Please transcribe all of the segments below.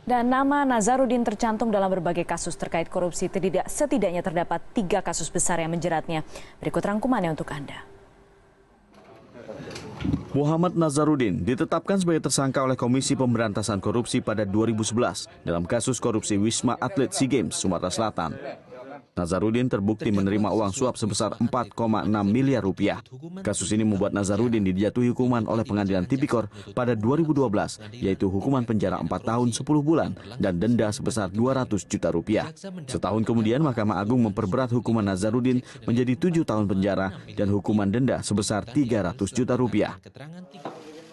Dan nama Nazarudin tercantum dalam berbagai kasus terkait korupsi. Setidaknya terdapat 3 kasus besar yang menjeratnya. Berikut rangkumannya untuk Anda. Muhammad Nazarudin ditetapkan sebagai tersangka oleh Komisi Pemberantasan Korupsi pada 2011 dalam kasus korupsi Wisma Atlet SEA Games Sumatera Selatan. Nazarudin terbukti menerima uang suap sebesar 4,6 miliar rupiah. Kasus ini membuat Nazarudin dijatuhi hukuman oleh Pengadilan Tipikor pada 2012, yaitu hukuman penjara 4 tahun 10 bulan dan denda sebesar 200 juta rupiah. Setahun kemudian, Mahkamah Agung memperberat hukuman Nazarudin menjadi 7 tahun penjara dan hukuman denda sebesar 300 juta rupiah.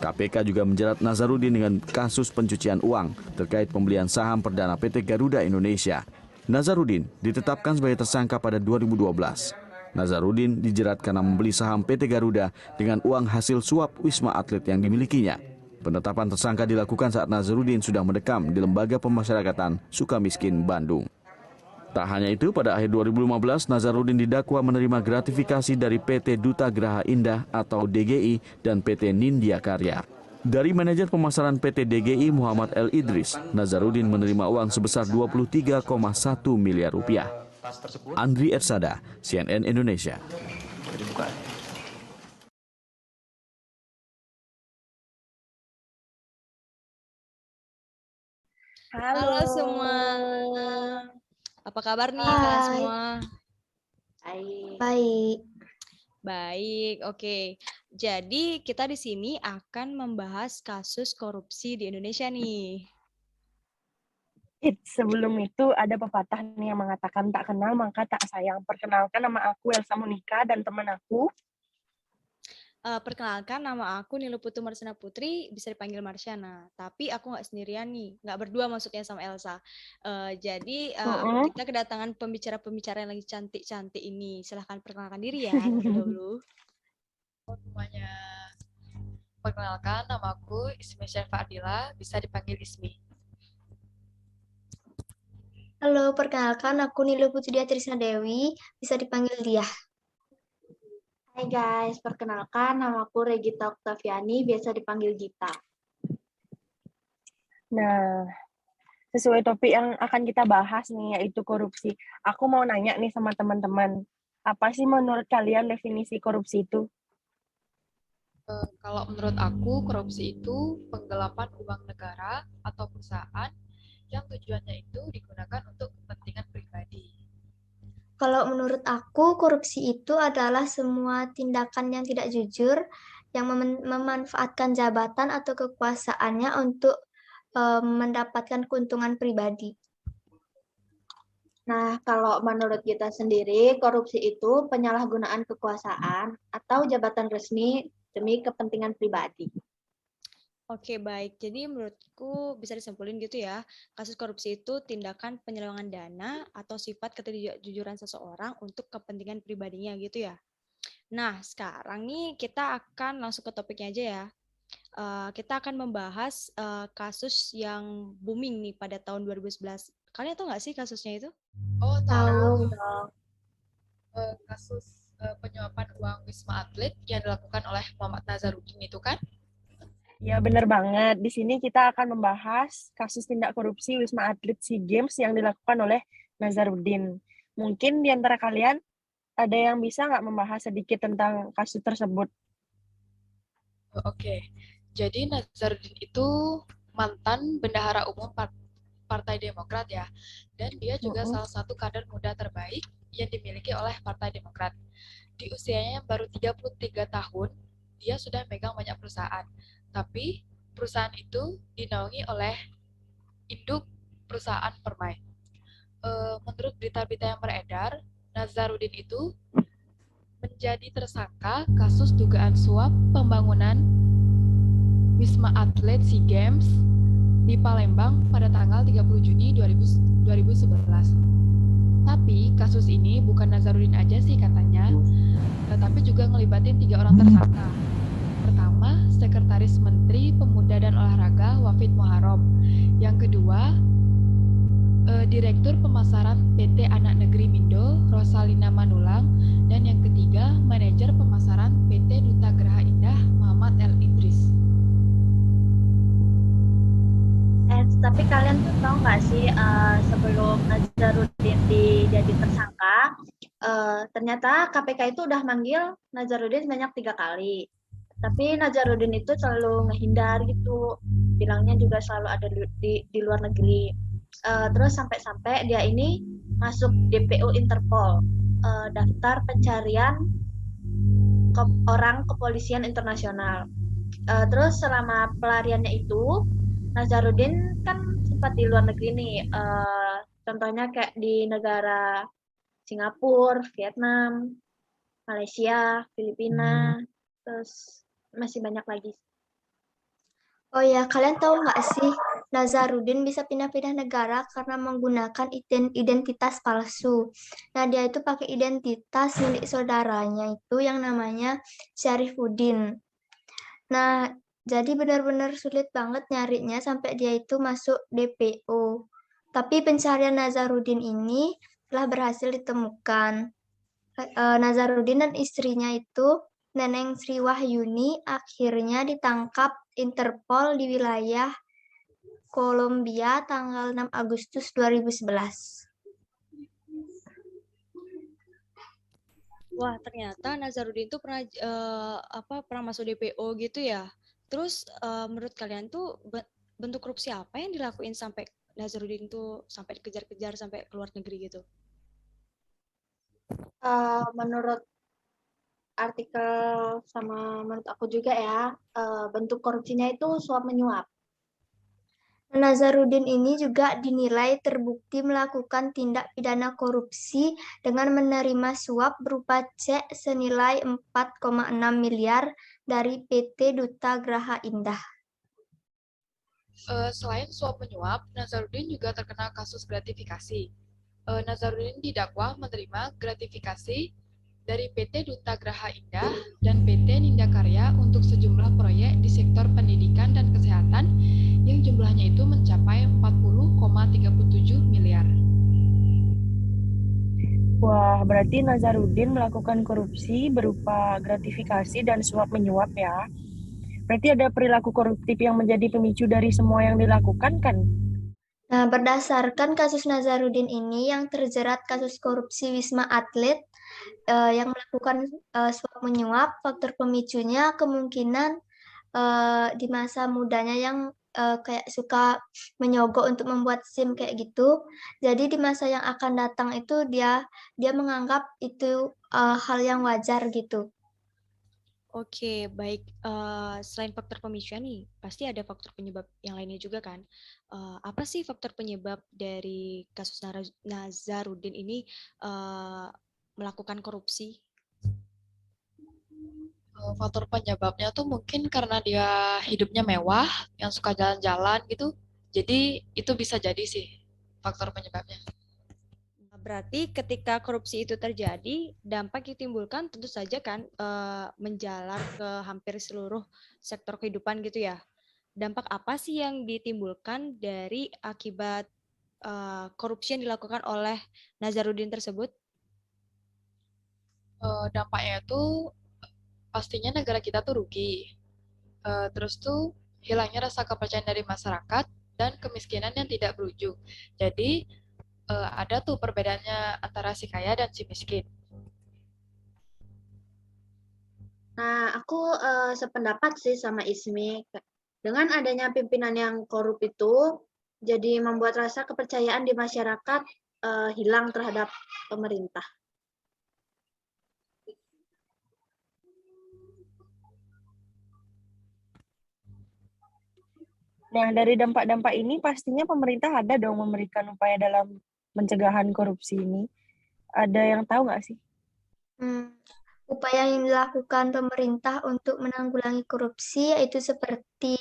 KPK juga menjerat Nazarudin dengan kasus pencucian uang terkait pembelian saham perdana PT Garuda Indonesia. Nazarudin ditetapkan sebagai tersangka pada 2012. Nazarudin dijerat karena membeli saham PT Garuda dengan uang hasil suap Wisma Atlet yang dimilikinya. Penetapan tersangka dilakukan saat Nazarudin sudah mendekam di Lembaga Pemasyarakatan Sukamiskin, Bandung. Tak hanya itu, pada akhir 2015 Nazarudin didakwa menerima gratifikasi dari PT Duta Graha Indah atau DGI dan PT Nindya Karya. Dari manajer pemasaran PT DGI Muhammad L. Idris, Nazarudin menerima uang sebesar 23,1 miliar rupiah. Andri Ersada, CNN Indonesia. Halo semua. Apa kabar nih kalian semua? Baik. Baik, oke. Jadi kita di sini akan membahas kasus korupsi di Indonesia nih. Sebelum itu ada pepatah nih yang mengatakan tak kenal maka tak sayang. Perkenalkan, nama aku Elsa Monika dan teman aku. Perkenalkan, nama aku Nilu Putu Marsana Putri, bisa dipanggil Marsyana. Tapi aku nggak sendirian nih, nggak berdua maksudnya sama Elsa. Jadi kita kedatangan pembicara-pembicara yang lagi cantik-cantik ini. Silahkan perkenalkan diri ya terlebih dahulu. Semuanya. Perkenalkan, nama aku Ismi Syafa Ardila, bisa dipanggil Ismi. Halo, perkenalkan aku Nilu Putri Trisna Dewi, bisa dipanggil Dia. Hai guys, perkenalkan namaku Regita Oktaviani, biasa dipanggil Gita. Nah, sesuai topik yang akan kita bahas nih, yaitu korupsi. Aku mau nanya nih sama teman-teman, apa sih menurut kalian definisi korupsi itu? Kalau menurut aku, korupsi itu penggelapan uang negara atau perusahaan yang tujuannya itu digunakan untuk kepentingan pribadi. Kalau menurut aku, korupsi itu adalah semua tindakan yang tidak jujur yang memanfaatkan jabatan atau kekuasaannya untuk mendapatkan keuntungan pribadi. Nah, kalau menurut kita sendiri, korupsi itu penyalahgunaan kekuasaan atau jabatan resmi demi kepentingan pribadi. Oke, baik. Jadi menurutku bisa disimpulin gitu ya, kasus korupsi itu tindakan penyelewengan dana atau sifat ketidakjujuran seseorang untuk kepentingan pribadinya gitu ya. Nah, sekarang nih kita akan langsung ke topiknya aja ya. Kita akan membahas kasus yang booming nih pada tahun 2011. Kalian tahu nggak sih kasusnya itu? Oh, tahu. Kasus penyuapan uang Wisma Atlet yang dilakukan oleh Muhammad Nazarudin itu kan? Ya, benar banget. Di sini kita akan membahas kasus tindak korupsi Wisma Atlet SEA Games yang dilakukan oleh Nazarudin. Mungkin di antara kalian ada yang bisa nggak membahas sedikit tentang kasus tersebut? Oke, jadi Nazarudin itu mantan bendahara umum Partai Demokrat ya, dan dia juga salah satu kader muda terbaik yang dimiliki oleh Partai Demokrat. Di usianya yang baru 33 tahun, dia sudah megang banyak perusahaan. Tapi perusahaan itu dinaungi oleh induk perusahaan Permai. Menurut berita-berita yang beredar, Nazarudin itu menjadi tersangka kasus dugaan suap pembangunan Wisma Atlet SEA Games di Palembang pada tanggal 30 Juni 2011. Tapi kasus ini bukan Nazarudin aja sih katanya, tapi juga ngelibatin 3 orang tersangka. Pertama, Sekretaris Menteri Pemuda dan Olahraga Wafid Muharram. Yang kedua, Direktur Pemasaran PT Anak Negeri Mindo Rosalina Manulang. Dan yang ketiga, Manajer Pemasaran PT Duta Graha Indah Muhammad L. Idris. Tapi kalian tuh tahu tersangka, ternyata KPK itu udah manggil Nazarudin sebanyak 3 kali. Tapi Nazarudin itu selalu ngehindar gitu, bilangnya juga selalu ada di luar negeri. Terus sampai-sampai dia ini masuk DPO Interpol, daftar pencarian orang kepolisian internasional. Terus selama pelariannya itu, Nazarudin kan sempat di luar negeri nih, contohnya kayak di negara Singapura, Vietnam, Malaysia, Filipina, terus masih banyak lagi. Oh ya, kalian tahu nggak sih, Nazarudin bisa pindah-pindah negara karena menggunakan identitas palsu. Nah, dia itu pakai identitas milik saudaranya itu yang namanya Syarifuddin. Nah, jadi benar-benar sulit banget nyarinya sampai dia itu masuk DPO. Tapi pencarian Nazarudin ini telah berhasil ditemukan. Nazarudin dan istrinya itu Neneng Sri Wahyuni akhirnya ditangkap Interpol di wilayah Kolombia tanggal 6 Agustus 2011. Wah, ternyata Nazarudin tuh pernah masuk DPO gitu ya. Terus menurut kalian tuh bentuk korupsi apa yang dilakuin sampai Nazarudin tuh sampai dikejar-kejar sampai ke luar negeri gitu? Menurut artikel sama menurut aku juga ya, bentuk korupsinya itu suap menyuap. Nazarudin ini juga dinilai terbukti melakukan tindak pidana korupsi dengan menerima suap berupa cek senilai 4,6 miliar dari PT Duta Graha Indah. Selain suap menyuap, Nazarudin juga terkena kasus gratifikasi. Nazarudin didakwa menerima gratifikasi dari PT Duta Graha Indah dan PT Nindakarya untuk sejumlah proyek di sektor pendidikan dan kesehatan yang jumlahnya itu mencapai 40,37 miliar. Wah, berarti Nazarudin melakukan korupsi berupa gratifikasi dan suap menyuap ya. Berarti ada perilaku koruptif yang menjadi pemicu dari semua yang dilakukan kan? Nah, berdasarkan kasus Nazarudin ini yang terjerat kasus korupsi Wisma Atlet yang melakukan suap menyuap, faktor pemicunya kemungkinan di masa mudanya yang kayak suka menyogok untuk membuat SIM kayak gitu. Jadi di masa yang akan datang itu dia menganggap itu hal yang wajar gitu. Oke, baik. Selain faktor pemicuan nih, pasti ada faktor penyebab yang lainnya juga kan? Apa sih faktor penyebab dari kasus Nazarudin ini melakukan korupsi? Faktor penyebabnya tuh mungkin karena dia hidupnya mewah, yang suka jalan-jalan gitu. Jadi itu bisa jadi sih faktor penyebabnya. Berarti ketika korupsi itu terjadi, dampak yang ditimbulkan tentu saja kan menjalar ke hampir seluruh sektor kehidupan gitu ya. Dampak apa sih yang ditimbulkan dari akibat korupsi yang dilakukan oleh Nazarudin tersebut? Dampaknya itu pastinya negara kita tuh rugi. Terus tuh hilangnya rasa kepercayaan dari masyarakat dan kemiskinan yang tidak berujung. Jadi ada tuh perbedaannya antara si kaya dan si miskin. Nah, aku sependapat sih sama Ismi. Dengan adanya pimpinan yang korup itu, jadi membuat rasa kepercayaan di masyarakat hilang terhadap pemerintah. Nah, dari dampak-dampak ini pastinya pemerintah ada dong memberikan upaya dalam pencegahan korupsi ini. Ada yang tahu nggak sih? Upaya yang dilakukan pemerintah untuk menanggulangi korupsi yaitu seperti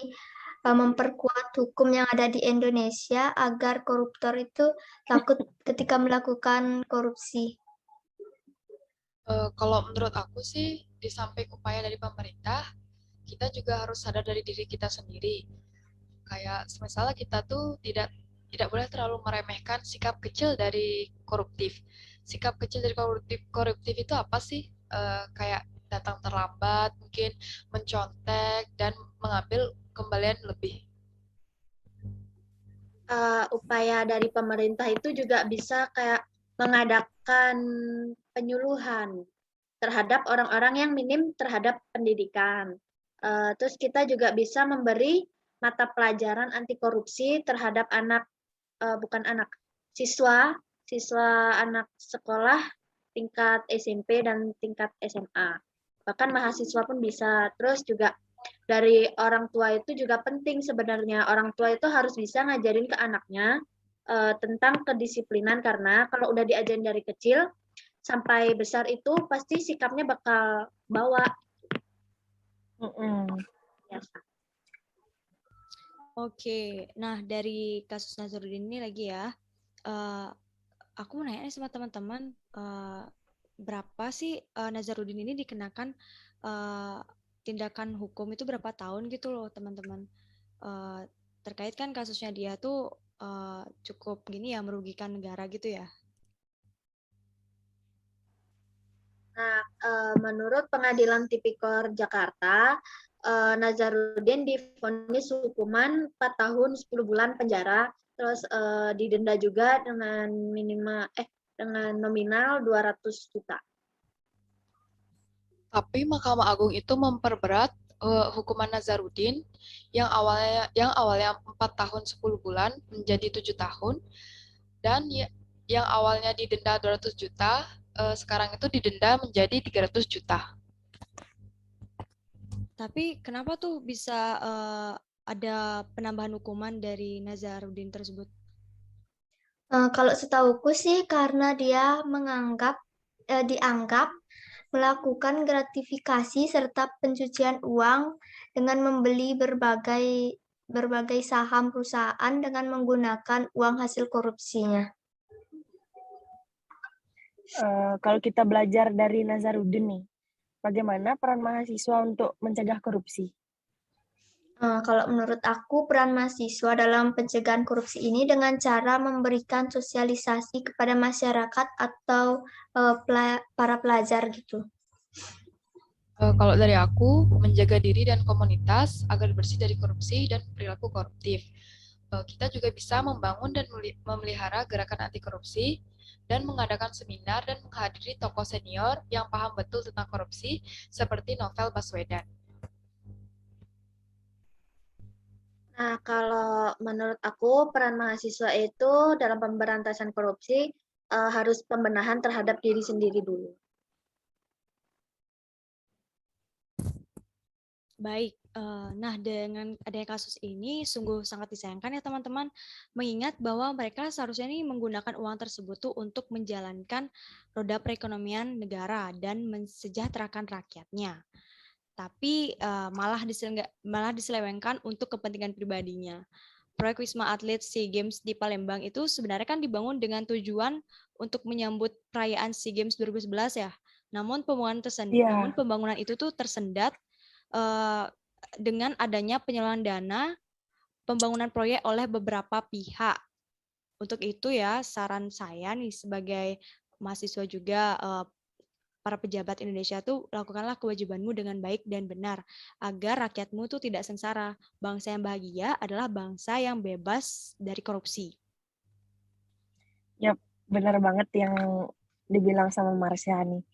memperkuat hukum yang ada di Indonesia agar koruptor itu takut ketika melakukan korupsi. Kalau menurut aku sih, di samping upaya dari pemerintah, kita juga harus sadar dari diri kita sendiri. Kayak misalnya kita tuh tidak boleh terlalu meremehkan sikap kecil dari koruptif. Sikap kecil dari koruptif itu apa sih? Kayak datang terlambat, mungkin mencontek dan mengambil kembalian lebih. Upaya dari pemerintah itu juga bisa kayak melakukan penyuluhan terhadap orang-orang yang minim terhadap pendidikan. Terus kita juga bisa memberi mata pelajaran anti korupsi terhadap siswa anak sekolah tingkat SMP dan tingkat SMA. Bahkan mahasiswa pun bisa. Terus juga dari orang tua itu juga penting sebenarnya. Orang tua itu harus bisa ngajarin ke anaknya tentang kedisiplinan, karena kalau udah diajarin dari kecil sampai besar itu pasti sikapnya bakal bawa. Biasa. Oke, nah dari kasus Nazarudin ini lagi ya, aku mau nanya sama teman-teman, berapa sih Nazarudin ini dikenakan tindakan hukum itu berapa tahun gitu loh teman-teman. Terkait kan kasusnya dia tuh cukup gini ya, merugikan negara gitu ya. Nah, menurut Pengadilan Tipikor Jakarta, Nazarudin divonis hukuman 4 tahun 10 bulan penjara, terus didenda juga dengan dengan nominal 200 juta. Tapi Mahkamah Agung itu memperberat hukuman Nazarudin yang awalnya 4 tahun 10 bulan menjadi 7 tahun, dan yang awalnya didenda 200 juta sekarang itu didenda menjadi 300 juta. Tapi kenapa tuh bisa ada penambahan hukuman dari Nazarudin tersebut? Kalau setahuku sih karena dia dianggap melakukan gratifikasi serta pencucian uang dengan membeli berbagai saham perusahaan dengan menggunakan uang hasil korupsinya. Kalau kita belajar dari Nazarudin nih, bagaimana peran mahasiswa untuk mencegah korupsi? Kalau menurut aku, peran mahasiswa dalam pencegahan korupsi ini dengan cara memberikan sosialisasi kepada masyarakat atau para pelajar gitu. Kalau dari aku, menjaga diri dan komunitas agar bersih dari korupsi dan perilaku koruptif. Kita juga bisa membangun dan memelihara gerakan anti korupsi dan mengadakan seminar dan menghadiri tokoh senior yang paham betul tentang korupsi seperti Novel Baswedan. Nah, kalau menurut aku peran mahasiswa itu dalam pemberantasan korupsi harus pembenahan terhadap diri sendiri dulu. Baik, nah dengan adanya kasus ini sungguh sangat disayangkan ya teman-teman, mengingat bahwa mereka seharusnya ini menggunakan uang tersebut tuh untuk menjalankan roda perekonomian negara dan mensejahterakan rakyatnya. Tapi malah diselewengkan untuk kepentingan pribadinya. Proyek Wisma Atlet SEA Games di Palembang itu sebenarnya kan dibangun dengan tujuan untuk menyambut perayaan SEA Games 2011 ya. Namun pembangunan itu tuh tersendat dengan adanya penyaluran dana pembangunan proyek oleh beberapa pihak. Untuk itu ya, saran saya nih sebagai mahasiswa juga, para pejabat Indonesia tuh lakukanlah kewajibanmu dengan baik dan benar agar rakyatmu tuh tidak sengsara. Bangsa yang bahagia adalah bangsa yang bebas dari korupsi. Ya, benar banget yang dibilang sama Marsha nih.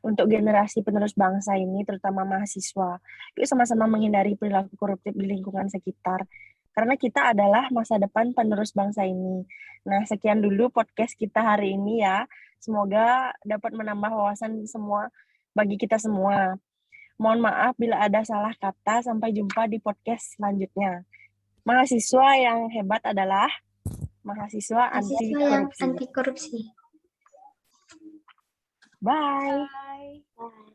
Untuk generasi penerus bangsa ini, terutama mahasiswa, yuk sama-sama menghindari perilaku koruptif di lingkungan sekitar. Karena kita adalah masa depan penerus bangsa ini. Nah, sekian dulu podcast kita hari ini ya. Semoga dapat menambah wawasan semua bagi kita semua. Mohon maaf bila ada salah kata. Sampai jumpa di podcast selanjutnya. Mahasiswa yang hebat adalah mahasiswa anti korupsi. Anti korupsi. Bye. Bye.